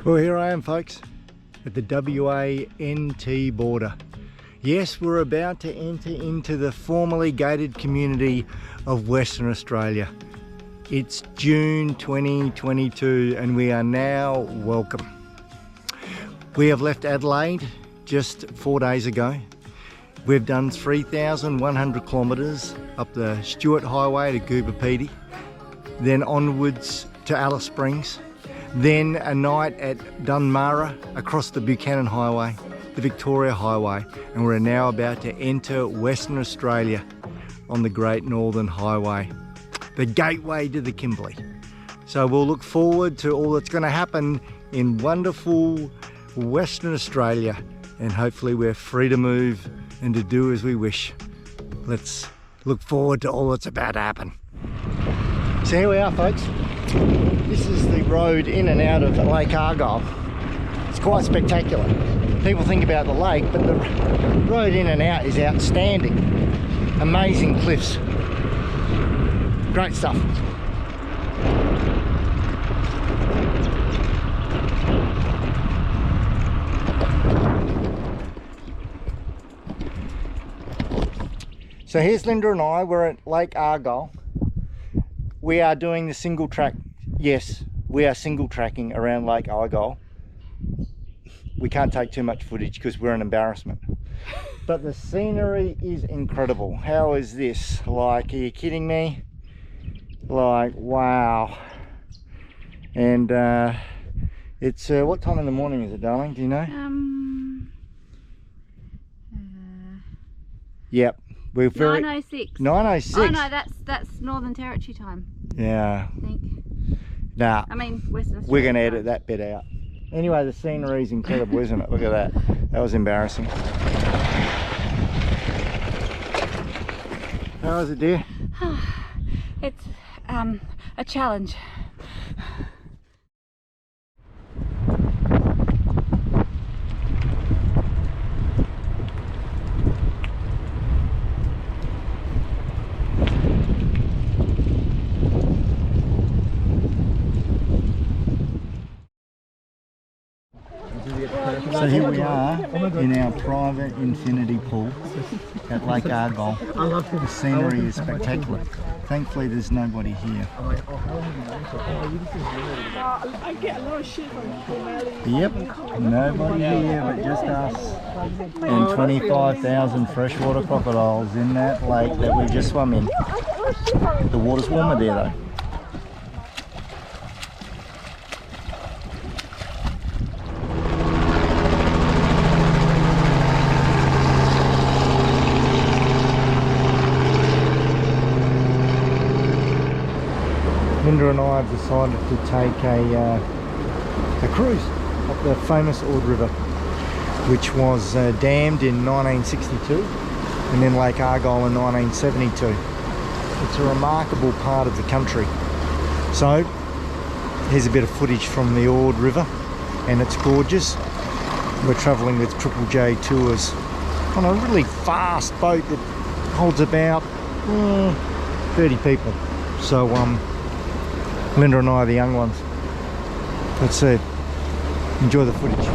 Well, here I am, folks, at the WA-NT border. Yes, we're about to enter into the formerly gated community of Western Australia. It's June 2022 and we are now welcome. We have left Adelaide just 4 days ago. We've done 3,100 kilometres up the Stewart Highway to Coober, then onwards to Alice Springs, then a night at Dunmarra across the Buchanan Highway, the Victoria Highway, and we're now about to enter Western Australia on the Great Northern Highway, the gateway to the Kimberley. So we'll look forward to all that's going to happen in wonderful Western Australia, and hopefully we're free to move and to do as we wish. Let's look forward to all that's about to happen. So here we are, folks. This is the road in and out of Lake Argyle. It's quite spectacular. People think about the lake, but the road in and out is outstanding. Amazing cliffs. Great stuff. So here's Linda and I, we're at Lake Argyle. We are doing the single track. Yes, we are single tracking around Lake Argyle. We can't take too much footage because we're an embarrassment. But the scenery is incredible. How is this? Like, are you kidding me? Like, wow. And it's, what time in the morning is it, darling? Do you know? Yep. We're very 9:06. 9:06. Oh no, that's Northern Territory time. Yeah. I think. Nah. I mean Western Australia. We're going to edit that bit out. Anyway, the scenery is incredible, isn't it? Look at that. That was embarrassing. How is it, dear? It's a challenge. So here we are in our private infinity pool at Lake Argyle. The scenery is spectacular. Thankfully there's nobody here. I get a lot of shit from Kimberley. Yep, nobody here but just us and 25,000 freshwater crocodiles in that lake that we just swum in. The water's warmer there though. Linda and I have decided to take a cruise up the famous Ord River, which was dammed in 1962 and then Lake Argyle in 1972. It's a remarkable part of the country. So here's a bit of footage from the Ord River and its gorges. We're travelling with Triple J Tours on a really fast boat that holds about 30 people. So Linda and I are the young ones. Let's see. Enjoy the footage.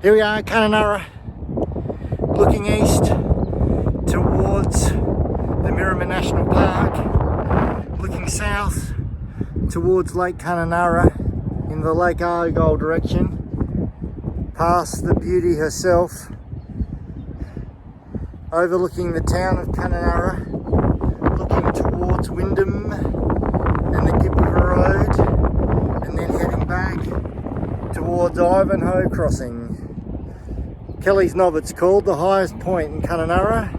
Here we are, Kununurra, looking east towards the Mirrabah National Park, looking south towards Lake Kununurra in the Lake Argyle direction, past the beauty herself, overlooking the town of Kununurra, looking towards Wyndham and the Gib River Road, and then heading back towards Ivanhoe Crossing. Kelly's Knob it's called, the highest point in Kununurra,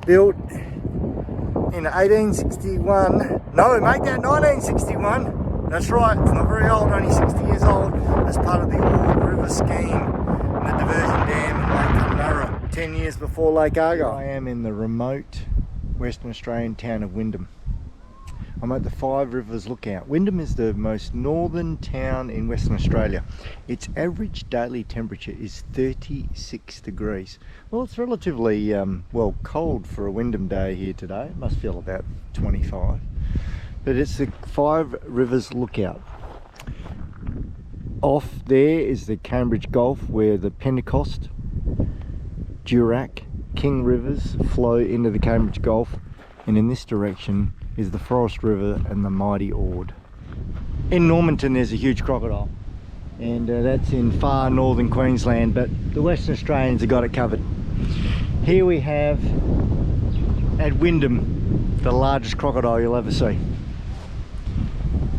built in 1861. No, make that 1961. That's right, it's not very old, only 60 years old, as part of the Ord River scheme and the diversion dam in Lake Kununurra, 10 years before Lake Argyle. I am in the remote Western Australian town of Wyndham. I'm at the Five Rivers Lookout. Wyndham is the most northern town in Western Australia. Its average daily temperature is 36 degrees. Well, it's relatively well, cold for a Wyndham day here today. It must feel about 25. But it's the Five Rivers Lookout. Off there is the Cambridge Gulf, where the Pentecost, Durack, King rivers flow into the Cambridge Gulf, and in this direction is the Forest River and the mighty Ord. In Normanton there's a huge crocodile, and that's in far northern Queensland, but the Western Australians have got it covered. Here we have at Wyndham the largest crocodile you'll ever see.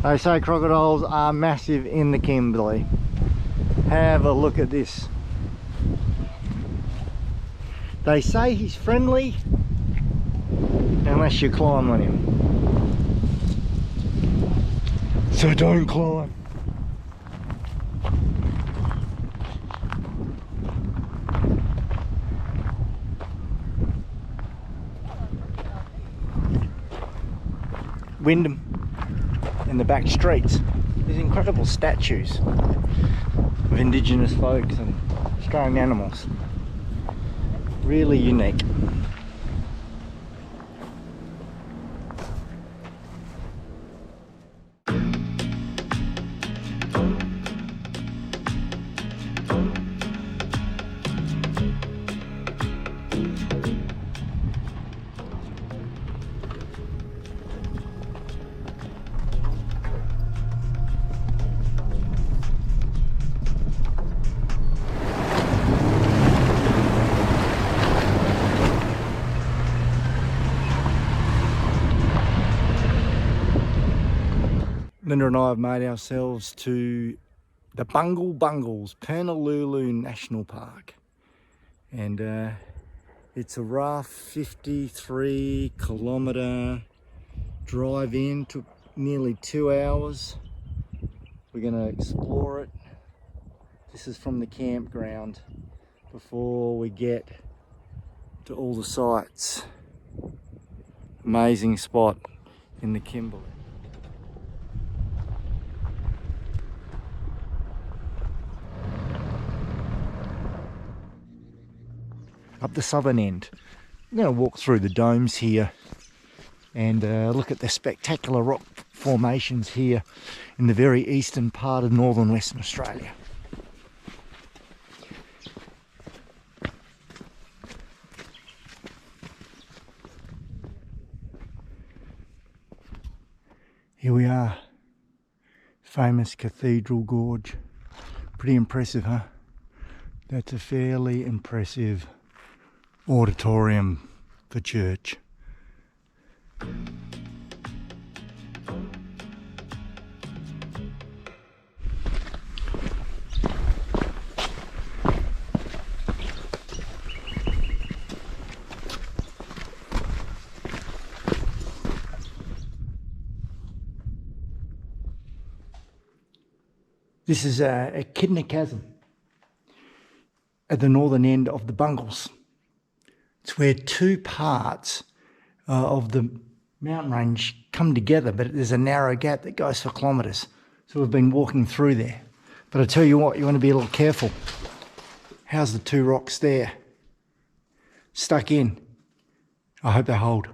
They say crocodiles are massive in the Kimberley. Have a look at this. They say he's friendly unless you climb on him. So don't climb. Wyndham, in the back streets, these incredible statues of Indigenous folks and Australian animals. Really unique. Linda and I have made ourselves to the Bungles, Purnululu National Park, and it's a rough 53 kilometre drive in, took nearly 2 hours. We're going to explore it. This is from the campground before we get to all the sites. Amazing spot in the Kimberley. Up the southern end. I'm going to walk through the domes here and look at the spectacular rock formations here in the very eastern part of northern Western Australia. Here we are, famous Cathedral Gorge. Pretty impressive, huh? That's a fairly impressive auditorium for church. This is a Echidna Chasm at the northern end of the Bungles. It's where two parts of the mountain range come together, but there's a narrow gap that goes for kilometres. So we've been walking through there. But I tell you what, you want to be a little careful. How's the two rocks there? Stuck in. I hope they hold.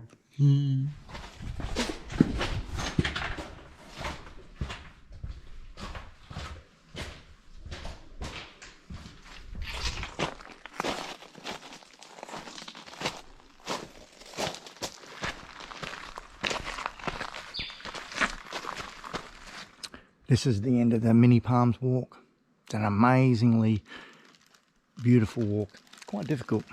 This is the end of the Mini Palms walk. It's an amazingly beautiful walk. Quite difficult.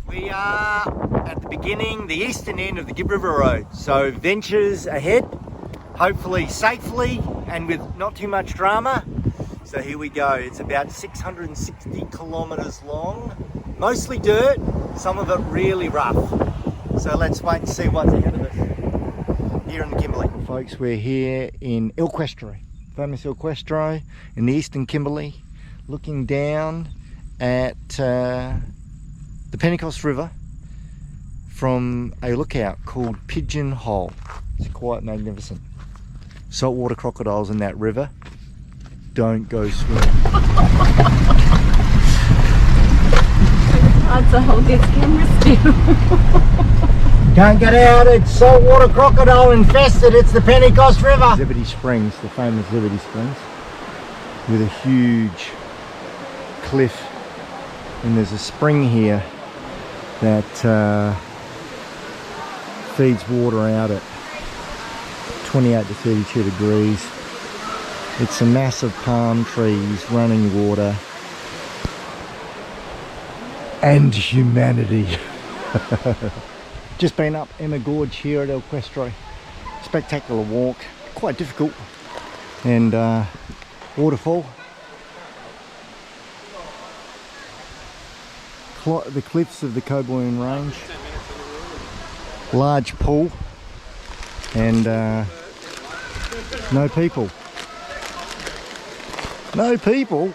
We are at the beginning, the eastern end of the Gib River Road. So ventures ahead, hopefully safely and with not too much drama. So here we go. It's about 660 kilometres long, mostly dirt, some of it really rough. So let's wait and see what's ahead of us here in Kimberley. Folks, we're here in Equestro, famous Equestro in the eastern Kimberley, looking down at the Pentecost River from a lookout called Pigeon Hole. It's quite magnificent. Saltwater crocodiles in that river. Don't go swimming. That's a whole good camera still. Can't get out, it's saltwater crocodile infested. It's the Pentecost River. Zebedee Springs, the famous Zebedee Springs, with a huge cliff, and there's a spring here that feeds water out at 28 to 32 degrees. It's a massive palm trees, running water, and humanity. Just been up Emma Gorge here at Equestro. Spectacular walk, quite difficult, and waterfall. The cliffs of the Coburn Range, large pool, and no people. No people.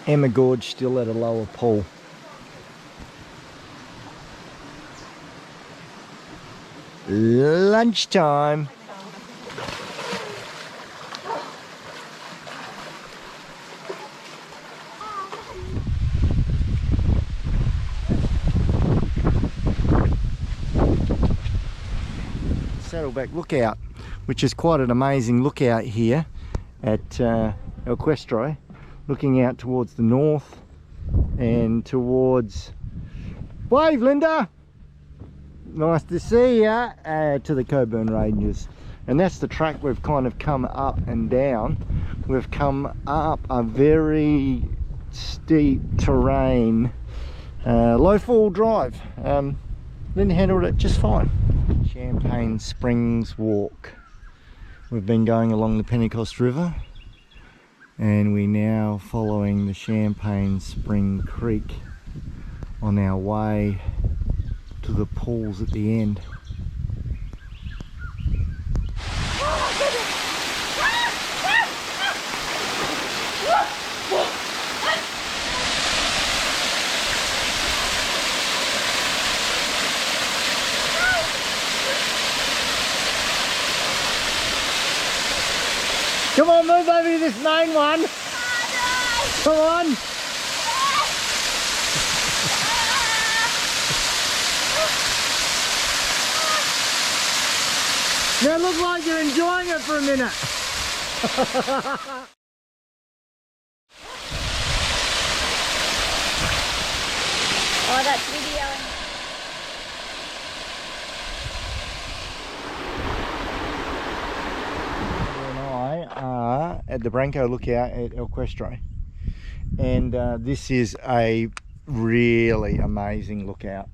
Emma Gorge still at a lower pool. Lunchtime. Saddleback Lookout, which is quite an amazing lookout here at Equestro, looking out towards the north and towards, wave Linda, nice to see ya, to the Coburn Ranges. And that's the track we've kind of come up and down. We've come up a very steep terrain, low fall drive. Linda handled it just fine. Champagne Springs Walk. We've been going along the Pentecost River and we're now following the Champagne Spring Creek on our way to the pools at the end. Come on, move over to this main one. Come on. Now look like you're enjoying it for a minute. Oh, that's videoing. At the Branco Lookout at Equestro, and this is a really amazing lookout,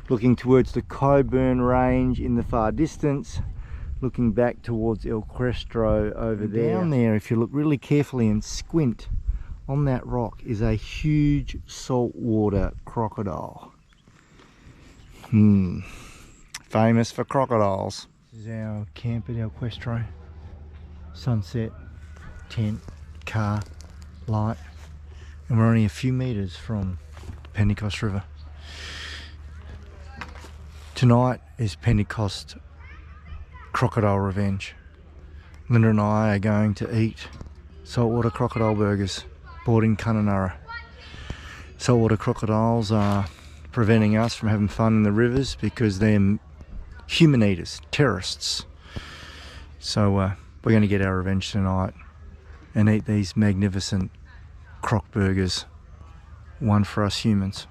looking towards the Coburn Range in the far distance, looking back towards Equestro over there. Down there, if you look really carefully and squint on that rock, is a huge saltwater crocodile. Famous for crocodiles. This is our camp at Equestro. Sunset, tent, car, light, and we're only a few metres from the Pentecost River. Tonight is Pentecost crocodile revenge. Linda and I are going to eat saltwater crocodile burgers bought in Kununurra. Saltwater crocodiles are preventing us from having fun in the rivers because they're human eaters, terrorists. So we're going to get our revenge tonight and eat these magnificent crock burgers, one for us humans.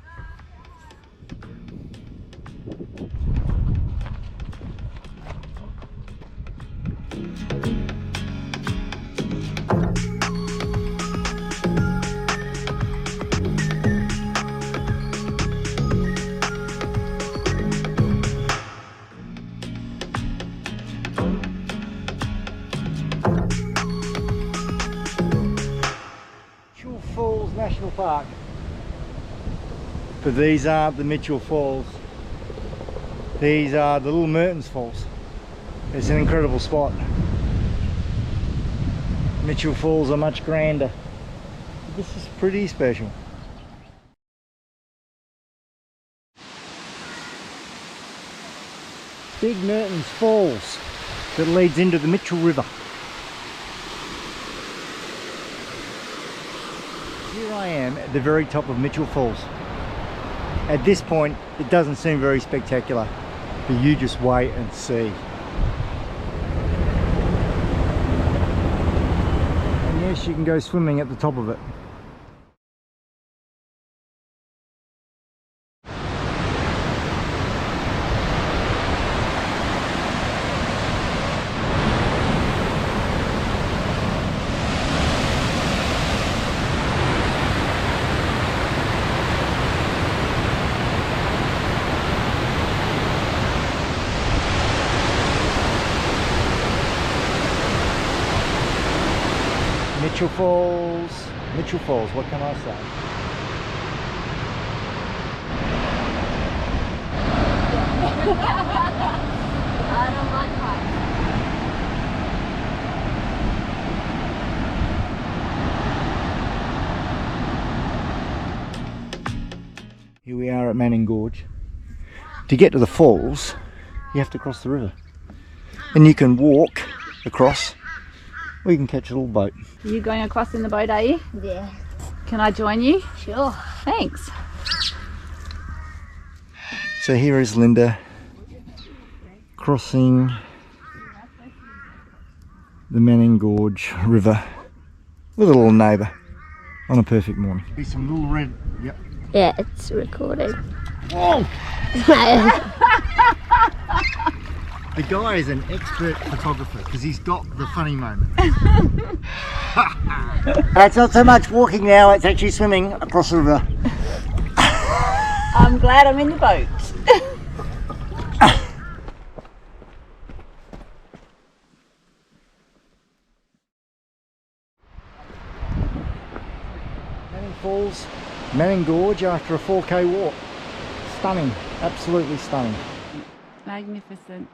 Falls National Park, but these aren't the Mitchell Falls. These are the Little Mertens Falls. It's an incredible spot. Mitchell Falls are much grander. This is pretty special. Big Mertens Falls that leads into the Mitchell River. Here I am at the very top of Mitchell Falls. At this point it doesn't seem very spectacular, but you just wait and see. And yes, you can go swimming at the top of it. Mitchell Falls, what can I say? I don't like heights. Here we are at Manning Gorge. To get to the falls, you have to cross the river. And you can walk across, or you can catch a little boat. Are you going across in the boat, are you? Yeah. Can I join you? Sure. Thanks. So here is Linda crossing the Manning Gorge River with a little neighbour on a perfect morning. There's some little red, yep. Yeah, it's recorded. Whoa! The guy is an expert photographer because he's got the funny moment. It's not so much walking now, it's actually swimming across the river. I'm glad I'm in the boat. Manning Falls, Manning Gorge after a 4K walk. Stunning, absolutely stunning. Magnificent.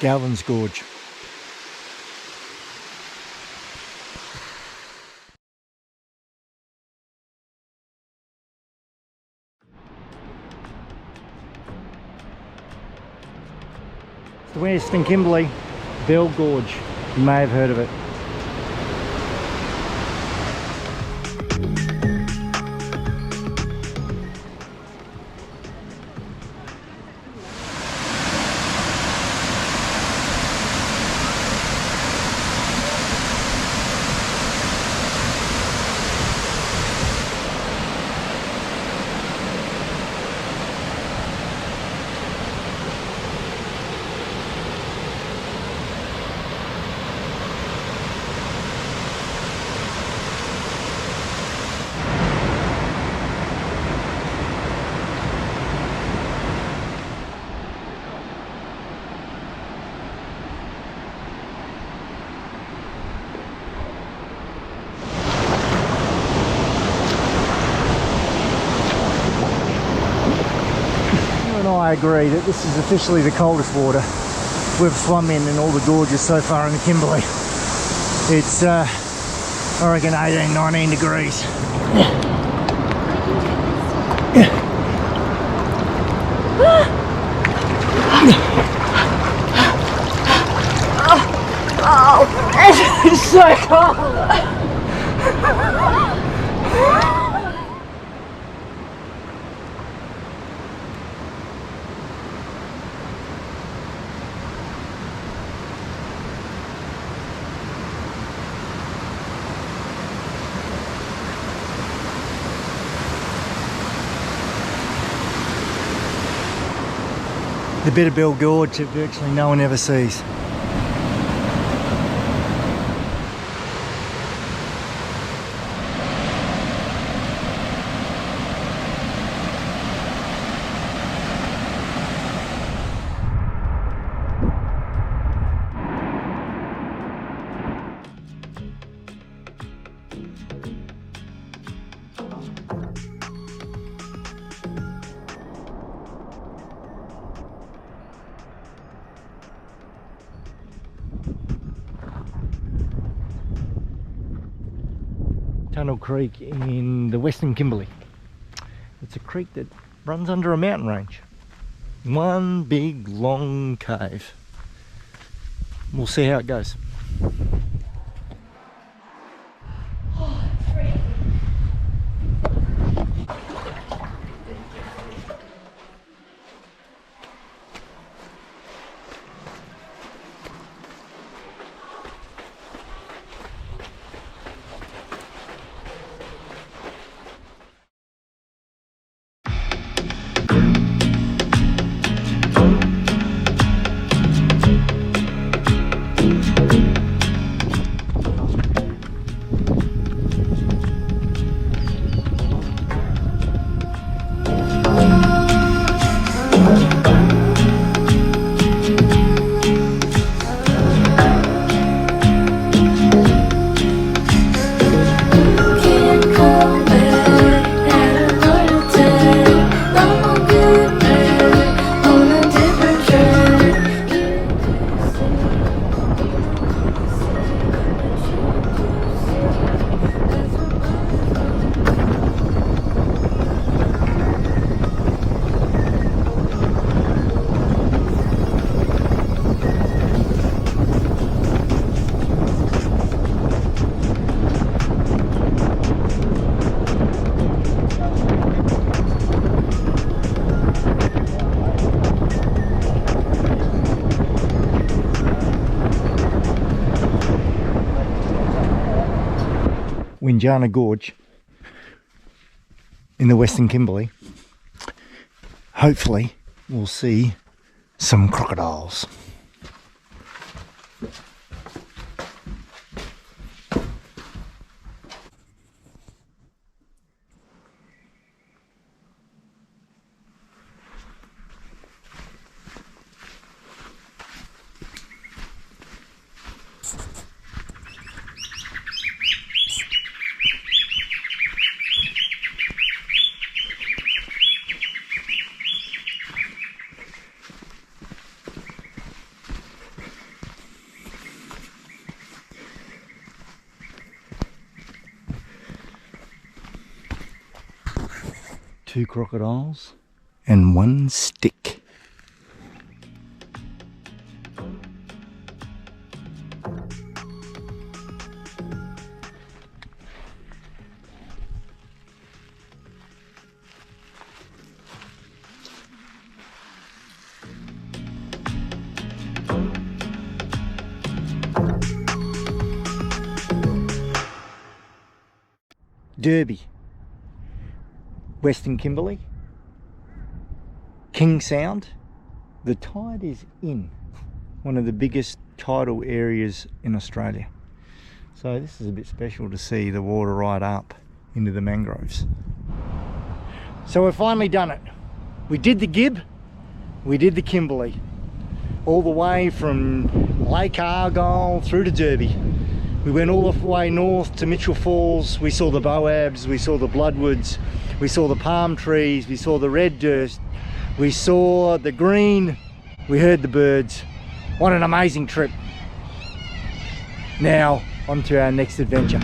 Galvin's Gorge. It's the Western Kimberley Bell Gorge. You may have heard of it. I agree that this is officially the coldest water we've swum in all the gorges so far in the Kimberley. It's, I reckon 18, 19 degrees. Oh, it's so cold. The Bitterbill Gorge that virtually no one ever sees. Tunnel Creek in the Western Kimberley. It's a creek that runs under a mountain range. One big long cave. We'll see how it goes. Wyndham Gorge in the Western Kimberley. Hopefully we'll see some crocodiles. Two crocodiles and one stick. Derby, Western Kimberley, King Sound. The tide is in one of the biggest tidal areas in Australia. So this is a bit special to see the water right up into the mangroves. So we've finally done it. We did the Gib, we did the Kimberley, all the way from Lake Argyle through to Derby. We went all the way north to Mitchell Falls. We saw the Boabs, we saw the Bloodwoods, we saw the palm trees, we saw the red dirt, we saw the green, we heard the birds. What an amazing trip. Now, on to our next adventure.